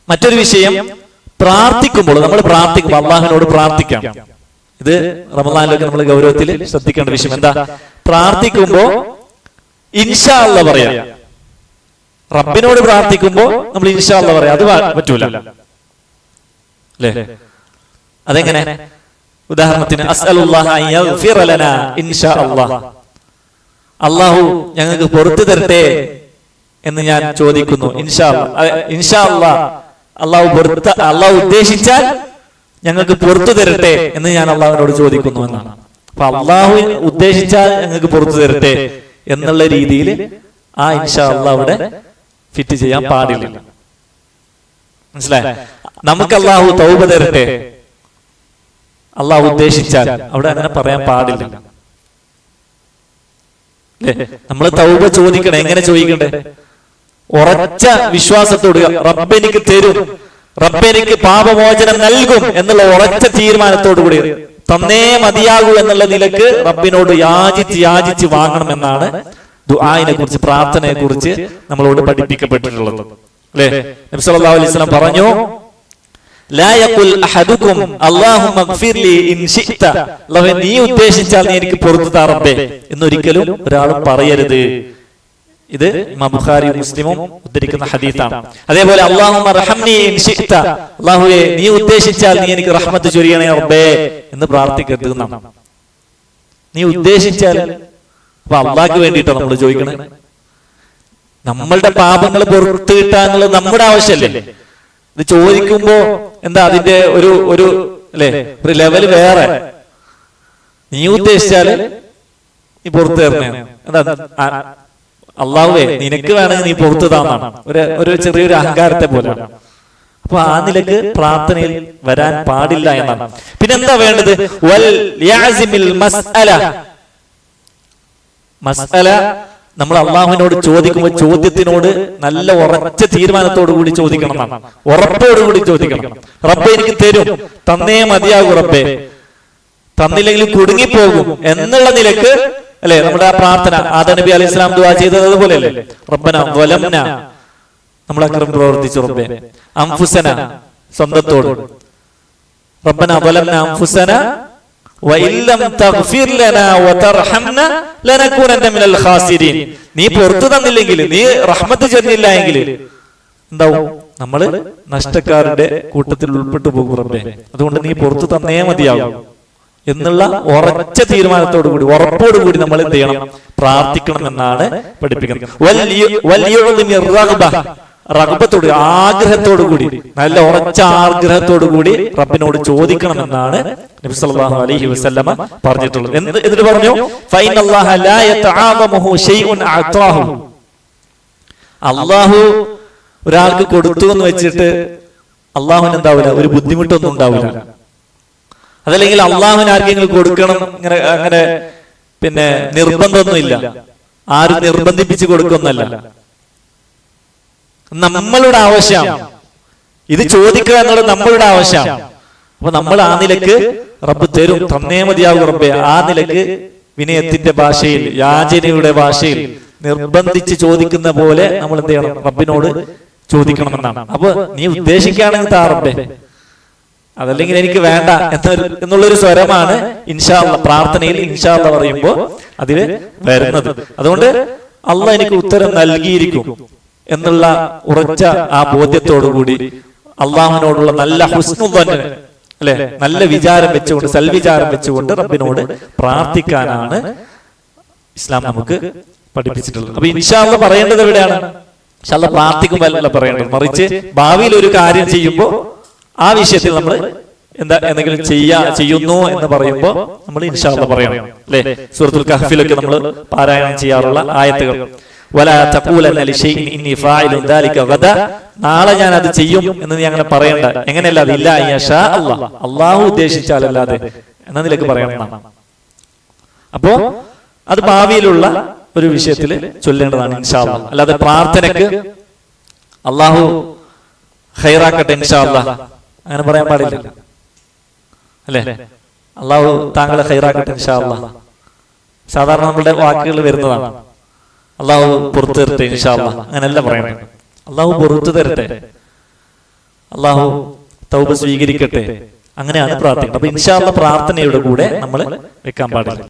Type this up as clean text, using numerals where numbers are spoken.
മറ്റൊരു വിഷയം, പ്രാർത്ഥിക്കുമ്പോൾ നമ്മൾ പ്രാർത്ഥിക്കുമ്പോൾ അള്ളാഹുവിനോട് പ്രാർത്ഥിക്കാം. ഇത് റമദാനിലൊക്കെ നമ്മൾ ഗൗരവത്തിൽ ശ്രദ്ധിക്കേണ്ട വിഷയം. എന്താ? പ്രാർത്ഥിക്കുമ്പോ ഇൻഷാ അല്ലാഹ് പറയാം. റബ്ബിനോട് പ്രാർത്ഥിക്കുമ്പോ നമ്മൾ ഇൻഷാ അല്ലാഹ് പറയാം. അത് പറ്റൂല അല്ലേ? അതെങ്ങനെ? ഉദാഹരണത്തിന് അസ്അലുല്ലാഹ അൻ യഗ്ഫിറ ലനാ ഇൻഷാ അല്ലാഹ്, അല്ലാഹു ഞങ്ങൾക്ക് പുറത്തു തരട്ടെ എന്ന് ഞാൻ ചോദിക്കുന്നു. ഇൻഷാ അല്ലാഹ്, അള്ളാഹു ഉദ്ദേശിച്ചാൽ ഞങ്ങൾക്ക് പുറത്തു തരട്ടെ എന്ന് ഞാൻ അള്ളാഹുവിനോട് ചോദിക്കുന്നു എന്നാണ്. അപ്പൊ അള്ളാഹു ഉദ്ദേശിച്ചാൽ ഞങ്ങൾക്ക് പുറത്തു തരട്ടെ എന്നുള്ള രീതിയിൽ ആ ഇൻഷാ അല്ലാഹ് അവിടെ ഫിറ്റ് ചെയ്യാൻ പാടില്ല. മനസ്സിലായ? നമുക്ക് അള്ളാഹു തൗബ തരട്ടെ അള്ളാഹു ഉദ്ദേശിച്ചാൽ അവിടെ അങ്ങനെ പറയാൻ പാടില്ല. നമ്മൾ തൗബ ചോദിക്കണേ. എങ്ങനെ ചോദിക്കണ്ടേ? ഉറച്ച വിശ്വാസത്തോട് റബ്ബ് എനിക്ക് തരും, റബ്ബ് എനിക്ക് പാപമോചനം നൽകും എന്നുള്ള ഉറച്ച തീരുമാനത്തോടു കൂടി തന്നേ മതിയാകൂ എന്നുള്ള നിലക്ക് റബ്ബിനോട് യാചിച്ച് വാങ്ങണം എന്നാണ് ദുആഇനെ കുറിച്ച്, പ്രാർത്ഥനയെ കുറിച്ച് നമ്മളോട് പഠിപ്പിക്കപ്പെട്ടിട്ടുള്ളത്. അല്ലേ? നബി സല്ലല്ലാഹു അലൈഹി വസല്ലം പറഞ്ഞു, ലാ യഖുൽ അഹദുകും അല്ലാഹുമ്മ ഗ്ഫിർലി ഇൻ ശിഅത, അല്ലാഹുവേ നീ ഉദ്ദേശിച്ചാൽ നീ എനിക്ക് പുറത്തു താ റബ്ബേ എന്നൊരിക്കലും ഒരാളും പറയരുത്. ഇത് ഇമാം ബുഖാരിയും മുസ്ലിമും ഉദ്ധരിക്കുന്ന ഹദീസാണ്. അതേപോലെ അല്ലാഹുമ്മ റഹംനി ഇൻ ശിഅത, അല്ലാഹുവേ നീ ഉദ്ദേശിച്ചാൽ നീ എനിക്ക് റഹ്മത്ത് ചൊരിയണേ റബ്ബേ എന്ന് പ്രാർത്ഥിക്കരുത് എന്നാണ്. നീ ഉദ്ദേശിച്ചാൽ, അപ്പൊ അള്ളാഹ്ക്ക് വേണ്ടിയിട്ടാണ് നമ്മൾ ചോദിക്കണേ. നമ്മളുടെ പാപങ്ങൾ പുറത്തു കിട്ടാന്നുള്ളത് നമ്മുടെ ആവശ്യമല്ലേ? ഇത് ചോദിക്കുമ്പോ എന്താ അതിന്റെ ഒരു അല്ലെ ഒരു ലെവല് വേറെ. നീ ഉദ്ദേശിച്ചാല് നീ പുറത്തു തരണേ. എന്താ? അള്ളാഹുവേ നിനക്ക് വേണമെങ്കിൽ നീ പുറത്തു താന്നാണ് ഒരു ചെറിയൊരു അഹങ്കാരത്തെ പോലെ. അപ്പൊ ആ നിലക്ക് പ്രാർത്ഥനയിൽ വരാൻ പാടില്ല എന്നാണ്. പിന്നെന്താ വേണ്ടത്? വൽ യഅസിമിൽ മസ്അല, മസ്അല നമ്മൾ അള്ളാഹുവിനോട് ചോദിക്കുമ്പോൾ ചോദ്യത്തിനോട് നല്ല ഉറച്ച തീരുമാനത്തോടു കൂടി ചോദിക്കണം എന്നാണ്. ഉറപ്പോടുകൂടി ചോദിക്കണം. റബ്ബേ എനിക്ക് തരും, തന്നേ മതിയാകും റബ്ബേ, തന്നില്ലെങ്കിൽ കുടുങ്ങിപ്പോകും എന്നുള്ള നിലക്ക് അല്ലെ നമ്മുടെ ആ പ്രാർത്ഥന. ആദം നബി അലൈഹി സ്വലാം ദുആ ചെയ്തത് അതുപോലെയല്ലേ? റബ്ബന വലംന, നമ്മൾ അക്രമം പ്രവർത്തിച്ചു റബ്ബേ, അൻഫുസന സ്വന്തത്തോട്, റബ്ബന വലംന അൻഫുസന വഇല്ലം തഗ്ഫിർ ലനാ വതർഹംന ലനകൂനന്ന മിനൽ ഖാസിരീൻ, നീ പുറത്തു തന്നില്ലെങ്കിൽ, നീ റഹ്മത്ത് ചൊരിഞ്ഞില്ല എങ്കിൽ എന്താവും? നമ്മൾ നഷ്ടക്കാരുടെ കൂട്ടത്തിൽ ഉൾപ്പെട്ടു പോകും റബ്ബേ, അതുകൊണ്ട് നീ പുറത്തു തന്നേ മതിയാകും എന്നുള്ള ഉറച്ച തീരുമാനത്തോടു കൂടി, ഉറപ്പോടുകൂടി നമ്മൾ എന്ത് ചെയ്യണം? പ്രാർത്ഥിക്കണം എന്നാണ് പഠിപ്പിക്കുന്നത്. റഗ്ബത്തോട്, ആഗ്രഹത്തോടു കൂടി, നല്ല ഉറച്ച ആഗ്രഹത്തോടു കൂടി റബ്ബിനോട് ചോദിക്കണം എന്നാണ് നബി സല്ലല്ലാഹു അലൈഹി വസല്ലമ പറഞ്ഞിട്ടുള്ളത്. എന്നിട്ട് പറഞ്ഞു, ഫൈനല്ലാഹ ലാ യതആദമുഹു ശൈഉൻ അഅതാഹു, അല്ലാഹു ഒരാൾക്ക് കൊടുത്തു എന്ന് വെച്ചിട്ട് അല്ലാഹുവിന് എന്താവില്ല, ഒരു ബുദ്ധിമുട്ടൊന്നും ഉണ്ടാവില്ല. അതല്ലെങ്കിൽ അള്ളാഹുവിന് ആർക്കെങ്കിലും കൊടുക്കണം അങ്ങനെ പിന്നെ നിർബന്ധമൊന്നുമില്ല, ആരും നിർബന്ധിപ്പിച്ച് കൊടുക്കുന്നല്ല. നമ്മളുടെ ആവശ്യമാണ് ഇത് ചോദിക്കുക എന്നുള്ളത്, നമ്മളുടെ ആവശ്യമാണ്. അപ്പൊ നമ്മൾ ആ നിലക്ക് റബ്ബ് തരും, തന്നേ മതിയാകും റബ്ബേ, ആ നിലക്ക് വിനയത്തിന്റെ ഭാഷയിൽ, യാചനയുടെ ഭാഷയിൽ നിർബന്ധിച്ച് ചോദിക്കുന്ന പോലെ നമ്മൾ എന്ത് ചെയ്യണം? റബ്ബിനോട് ചോദിക്കണമെന്നാണ്. അപ്പൊ നീ ഉദ്ദേശിക്കുകയാണെങ്കിൽ താ റബ്ബേ, അതല്ലെങ്കിൽ എനിക്ക് വേണ്ട എന്നുള്ളൊരു സ്വരമാണ് ഇൻഷാ അല്ലാഹ്, പ്രാർത്ഥനയിൽ ഇൻഷാ അല്ലാഹ് പറയുമ്പോൾ അതിൽ വരുന്നത്. അതുകൊണ്ട് അള്ളാഹ് എനിക്ക് ഉത്തരം നൽകിയിരിക്കും എന്നുള്ള ഉറച്ച ആ ബോധ്യത്തോടുകൂടി അള്ളാഹുവിനോടുള്ള നല്ല ഹുസ്നുദ്ദൻ അല്ലെ, നല്ല വിചാരം വെച്ചുകൊണ്ട്, സൽവിചാരം വെച്ചുകൊണ്ട് റബ്ബിനോട് പ്രാർത്ഥിക്കാനാണ് ഇസ്ലാം നമുക്ക് പഠിപ്പിച്ചിട്ടുള്ളത്. അപ്പൊ ഇൻഷാ അല്ലാഹ് പറയേണ്ടത് എവിടെയാണ്? ഇൻഷാ അല്ലാഹ് പ്രാർത്ഥിക്കുമ്പോൾ പറയേണ്ടത്, മറിച്ച് ഭാവിയിൽ ഒരു കാര്യം ചെയ്യുമ്പോൾ ആ വിഷയത്തിൽ നമ്മൾ എന്തെങ്കിലും ചെയ്യുന്നു എന്ന് പറയുമ്പോൾ നമ്മൾ ഇൻഷാ അല്ലാഹ് പറയണം. അല്ലെ? സൂറത്തുൽ കഹ്ഫിലൊക്കെ നമ്മൾ പാരായണം ചെയ്യാറുള്ള ആയത്തുകൾ, വലാ തഖൂലന്ന ലിശൈഇൻ ഇന്നി ഫാഇലുൻ ദാലിക ഗദാ, നാളെ ഞാൻ അത് ചെയ്യും എന്ന് നീ അങ്ങനെ പറയണ്ട. എങ്ങനെയല്ലാതെ? ഇല്ലാ യശാ അല്ലാഹ്, അല്ലാഹു ഉദ്ദേശിച്ചാലല്ലാതെ എന്ന നിലക്ക് പറയണം. അപ്പോ അത് ഭാവിയിലുള്ള ഒരു വിഷയത്തിൽ ചൊല്ലേണ്ടതാണ് ഇൻഷാ അല്ലാഹ്. അല്ലാതെ പ്രാർത്ഥനക്ക് അല്ലാഹു ഖൈറാക്കട്ടെ ഇൻഷാ അല്ലാഹ് അങ്ങനെ പറയാൻ പാടില്ല. അല്ലെ? അള്ളാഹു താങ്കളെ ഖൈറാക്കട്ടെ ഇൻഷാ അല്ലാഹ് സാധാരണ നമ്മളുടെ വാക്കുകൾ വരുന്നതാണ്. അള്ളാഹു പുറത്തു തരട്ടെ ഇൻഷാ അല്ലാഹ് അങ്ങനെയല്ല പറയണേ. അള്ളാഹു പുറത്തു തരട്ടെ, അള്ളാഹു തൗബ സ്വീകരിക്കട്ടെ. അങ്ങനെയാണ് പ്രാർത്ഥിക്കുന്നത്. അപ്പൊ ഇൻഷാ അല്ലാഹ് പ്രാർത്ഥനയുടെ കൂടെ നമ്മൾ വെക്കാൻ പാടില്ല.